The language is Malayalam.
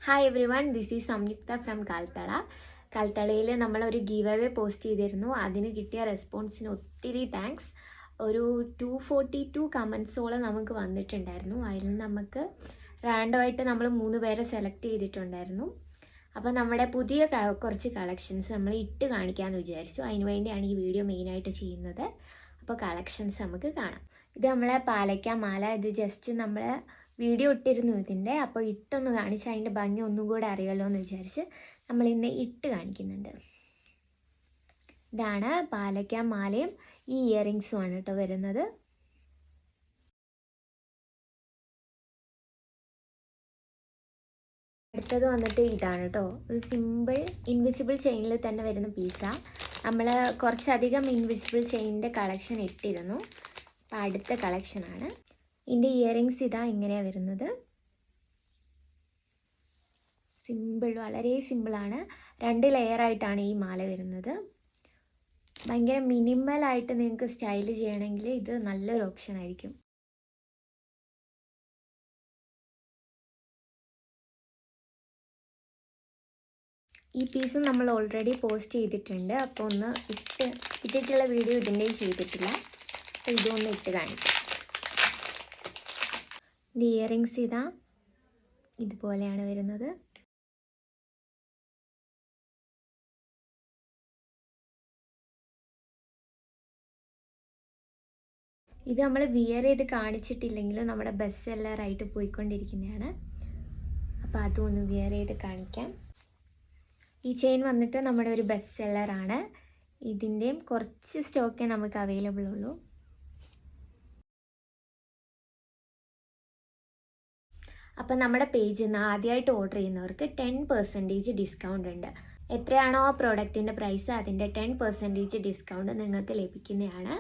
Hi every one, this is സംയുക്ത ഫ്രം കാൽത്തള. കാൽത്തളയിൽ നമ്മളൊരു ഗീവ് അവേ പോസ്റ്റ് ചെയ്തിരുന്നു. അതിന് കിട്ടിയ റെസ്പോൺസിന് ഒത്തിരി താങ്ക്സ്. ഒരു 242 കമൻസോളം നമുക്ക് വന്നിട്ടുണ്ടായിരുന്നു. അതിൽ നമുക്ക് റാൻഡമായിട്ട് നമ്മൾ 3 പേരെ സെലക്ട് ചെയ്തിട്ടുണ്ടായിരുന്നു. അപ്പോൾ നമ്മുടെ പുതിയ കുറച്ച് കളക്ഷൻസ് നമ്മൾ ഇട്ട് കാണിക്കാമെന്ന് വിചാരിച്ചു. അതിന് വേണ്ടിയാണ് ഈ വീഡിയോ മെയിനായിട്ട് ചെയ്യുന്നത്. അപ്പോൾ കളക്ഷൻസ് നമുക്ക് കാണാം. ഇത് നമ്മളെ പാലയ്ക്ക മാല. ഇത് ജസ്റ്റ് നമ്മൾ വീഡിയോ ഇട്ടിരുന്നു ഇതിൻ്റെ. അപ്പോൾ ഇട്ടൊന്ന് കാണിച്ച് അതിൻ്റെ ഭംഗി ഒന്നും കൂടെ അറിയാമല്ലോ എന്ന് വിചാരിച്ച് നമ്മൾ ഇന്ന് ഇട്ട് കാണിക്കുന്നുണ്ട്. ഇതാണ് പാലയ്ക്ക മാലയും ഈ ഇയറിങ്സും ആണ് കേട്ടോ വരുന്നത്. അടുത്തത് വന്നിട്ട് ഇതാണ് കേട്ടോ, ഒരു സിമ്പിൾ ഇൻവിസിബിൾ ചെയിനിൽ തന്നെ വരുന്ന പീസാണ്. നമ്മൾ കുറച്ചധികം ഇൻവിസിബിൾ ചെയിനിൻ്റെ കളക്ഷൻ ഇട്ടിരുന്നു. അപ്പം അടുത്ത കളക്ഷനാണ്. ഇതിൻ്റെ ഇയറിങ്സ് ഇതാ ഇങ്ങനെയാണ് വരുന്നത്. സിമ്പിൾ, വളരെ സിമ്പിളാണ്. 2 ലെയറായിട്ടാണ് ഈ മാല വരുന്നത്. ഭയങ്കര മിനിമലായിട്ട് നിങ്ങൾക്ക് സ്റ്റൈൽ ചെയ്യണമെങ്കിൽ ഇത് നല്ലൊരു ഓപ്ഷൻ ആയിരിക്കും. ഈ പീസും നമ്മൾ ഓൾറെഡി പോസ്റ്റ് ചെയ്തിട്ടുണ്ട്. അപ്പോൾ ഒന്ന് ഇട്ടിട്ടുള്ള വീഡിയോ ഇതിൻ്റെയും ചെയ്തിട്ടില്ല. അപ്പോൾ ഇതൊന്ന് ഇട്ട് കാണിക്കാം. ഇതിൻ്റെ ഇയറിങ്സ് ഇതാ ഇതുപോലെയാണ് വരുന്നത്. ഇത് നമ്മൾ വിയർ ചെയ്ത് കാണിച്ചിട്ടില്ലെങ്കിലും നമ്മുടെ ബെസ്റ്റ് സെല്ലറായിട്ട് പോയിക്കൊണ്ടിരിക്കുന്നതാണ്. അപ്പോൾ അതും ഒന്ന് വിയർ ചെയ്ത് കാണിക്കാം. ഈ ചെയിൻ വന്നിട്ട് നമ്മുടെ ഒരു ബെസ്റ്റ് സെല്ലറാണ്. ഇതിൻ്റെയും കുറച്ച് സ്റ്റോക്കേ നമുക്ക് അവൈലബിൾ ഉള്ളൂ. അപ്പം നമ്മുടെ പേജിൽ നിന്ന് ആദ്യമായിട്ട് ഓർഡർ ചെയ്യുന്നവർക്ക് 10% ഡിസ്കൗണ്ട് ഉണ്ട്. എത്രയാണോ ആ പ്രോഡക്റ്റിൻ്റെ പ്രൈസ് അതിൻ്റെ 10% ഡിസ്കൗണ്ട് നിങ്ങൾക്ക് ലഭിക്കുന്നതാണ്.